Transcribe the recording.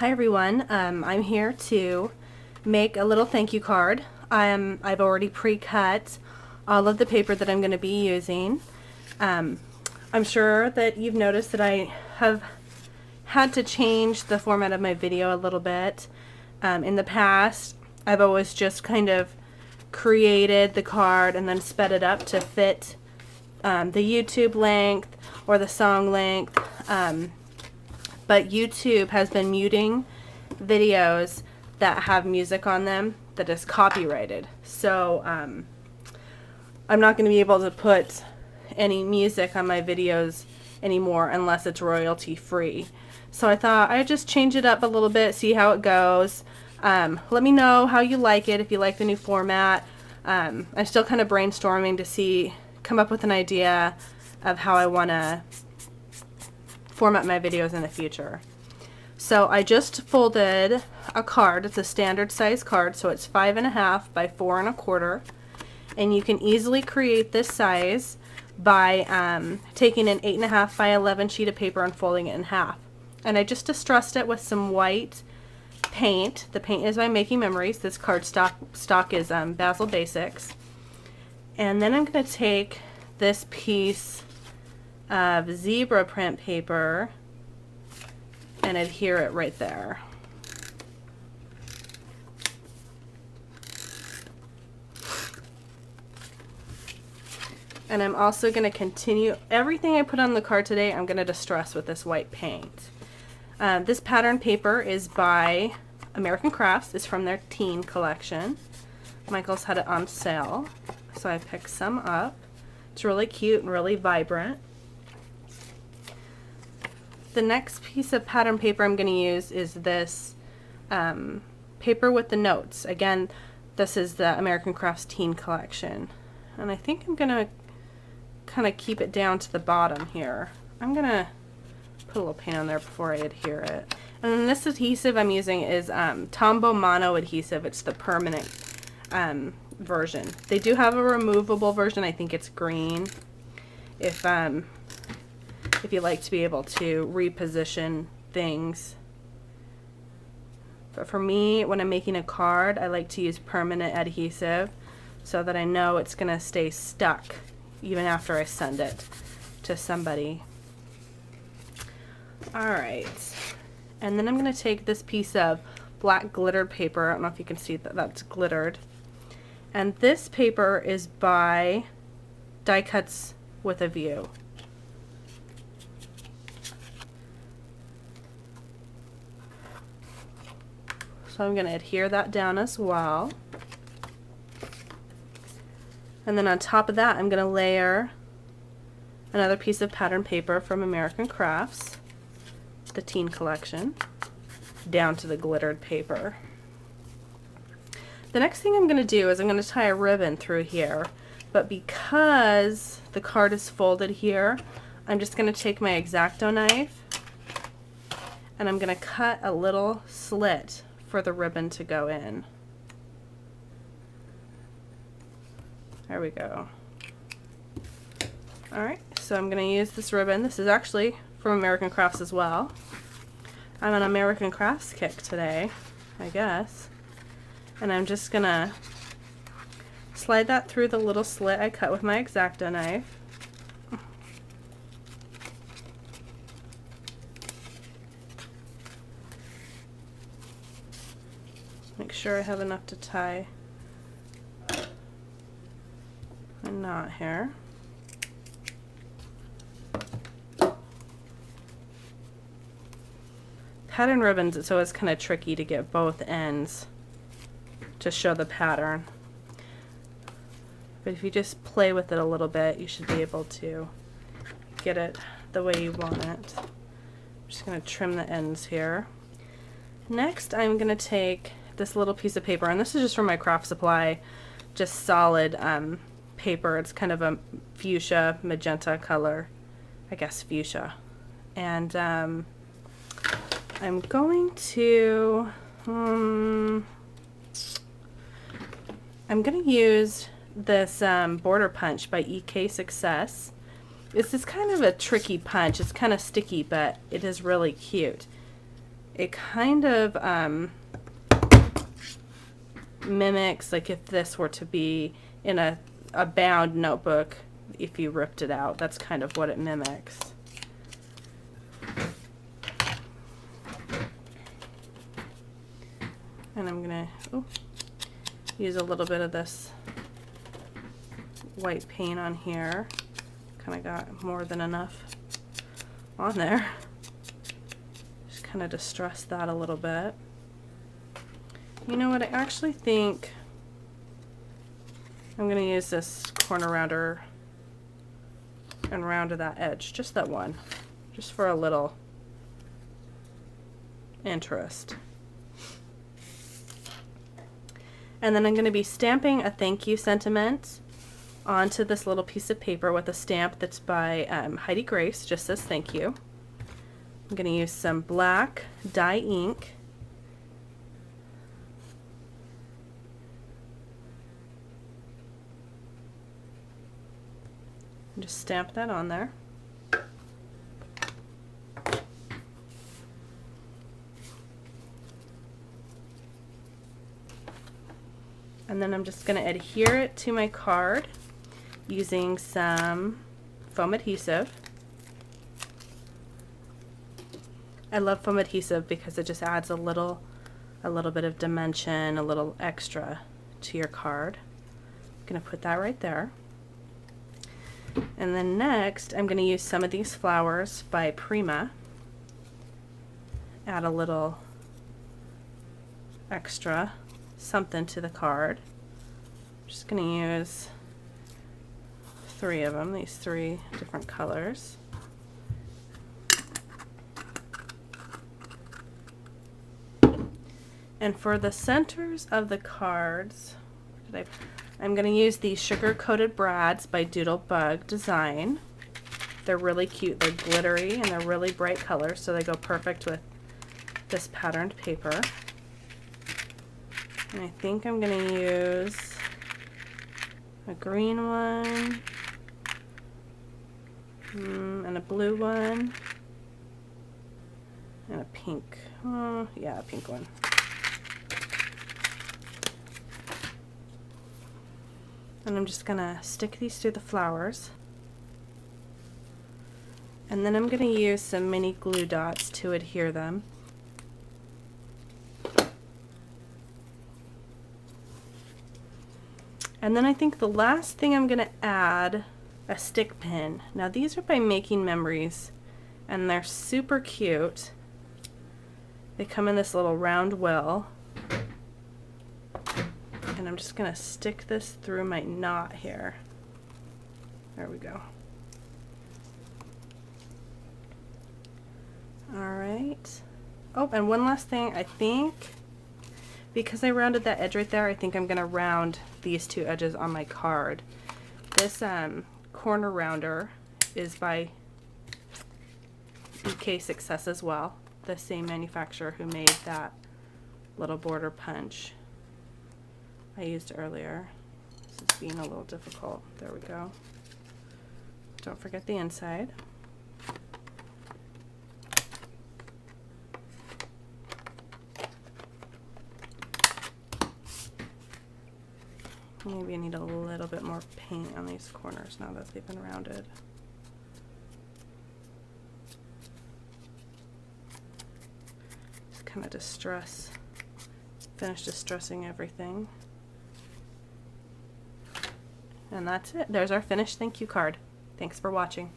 Hi everyone, I'm here to make a little thank you card. I've already pre-cut all of the paper that I'm going to be using. I'm sure that you've noticed that I have had to change the format of my video a little bit. In the past, I've always just kind of created the card and then sped it up to fit the YouTube length or the song length. But YouTube has been muting videos that have music on them that is copyrighted. So I'm not going to be able to put any music on my videos anymore unless it's royalty free. So I thought I'd just change it up a little bit, see how it goes. Let me know how you like it, if you like the new format. I'm still kind of brainstorming to come up with an idea of how I want to format my videos in the future. So I just folded a card. It's a standard size card, so it's 5.5 by 4 1/4, and you can easily create this size by taking an 8.5 by 11 sheet of paper and folding it in half. And I just distressed it with some white paint. The paint is by Making Memories. This card stock is Basil Basics. And then I'm going to take this piece of zebra print paper and adhere it right there. And I'm also going to continue everything I put on the card today. I'm going to distress with this white paint. This pattern paper is by American Crafts. It's from their teen collection. Michael's had it on sale, so I picked some up. It's really cute and really vibrant. The next piece of pattern paper I'm going to use is this paper with the notes. Again, this is the American Crafts Teen Collection. And I think I'm going to kind of keep it down to the bottom here. I'm going to put a little paint on there before I adhere it. And then this adhesive I'm using is Tombow Mono adhesive. It's the permanent version. They do have a removable version. I think it's green. If you like to be able to reposition things. But for me, when I'm making a card, I like to use permanent adhesive so that I know it's going to stay stuck even after I send it to somebody. Alright, and then I'm going to take this piece of black glittered paper. I don't know if you can see that that's glittered. And this paper is by Die Cuts with a View. So I'm going to adhere that down as well. And then on top of that, I'm going to layer another piece of pattern paper from American Crafts, the Teen Collection, down to the glittered paper. The next thing I'm going to do is I'm going to tie a ribbon through here, but because the card is folded here, I'm just going to take my X-Acto knife and I'm going to cut a little slit for the ribbon to go in. There we go. Alright, so I'm going to use this ribbon. This is actually from American Crafts as well. I'm on American Crafts kick today, I guess. And I'm just going to slide that through the little slit I cut with my X-Acto knife. Make sure I have enough to tie a knot here. Pattern ribbons, it's always kind of tricky to get both ends to show the pattern. But if you just play with it a little bit, you should be able to get it the way you want it. I'm just going to trim the ends here. Next, I'm going to take this little piece of paper, and this is just from my craft supply, just solid paper. It's kind of a fuchsia magenta color, I guess fuchsia. And I'm going to use this border punch by EK Success. This is kind of a tricky punch. It's kind of sticky, but it is really cute. it kind of mimics, like if this were to be in a bound notebook, if you ripped it out, that's kind of what it mimics. And I'm gonna use a little bit of this white paint on here. Kind of got more than enough on there. Just kind of distress that a little bit. You know what, I actually think I'm gonna use this corner rounder and round to that edge, just that one, just for a little interest. And then I'm going to be stamping a thank you sentiment onto this little piece of paper with a stamp that's by Heidi Grace, just says thank you. I'm going to use some black dye ink. And just stamp that on there. And then I'm just going to adhere it to my card using some foam adhesive. I love foam adhesive because it just adds a little bit of dimension, a little extra to your card. I'm going to put that right there. And then next, I'm going to use some of these flowers by Prima. Add a little extra something to the card. I'm just going to use 3 of them, these 3 different colors. And for the centers of the cards, I'm going to use these Sugar Coated Brads by Doodlebug Design. They're really cute. They're glittery and they're really bright colors, so they go perfect with this patterned paper. And I think I'm going to use a green one and a blue one and a pink. Oh, yeah, a pink one. And I'm just going to stick these through the flowers. And then I'm going to use some mini glue dots to adhere them. And then I think the last thing I'm going to add, a stick pin. Now these are by Making Memories and they're super cute. They come in this little round well. And I'm just going to stick this through my knot here. There we go. Alright. Oh, and one last thing, I think, because I rounded that edge right there, I think I'm going to round these 2 edges on my card. This corner rounder is by BK Success as well, the same manufacturer who made that little border punch I used earlier. This is being a little difficult. There we go. Don't forget the inside. Maybe I need a little bit more paint on these corners now that they've been rounded. Just kind of finish distressing everything. And that's it. There's our finished thank you card. Thanks for watching.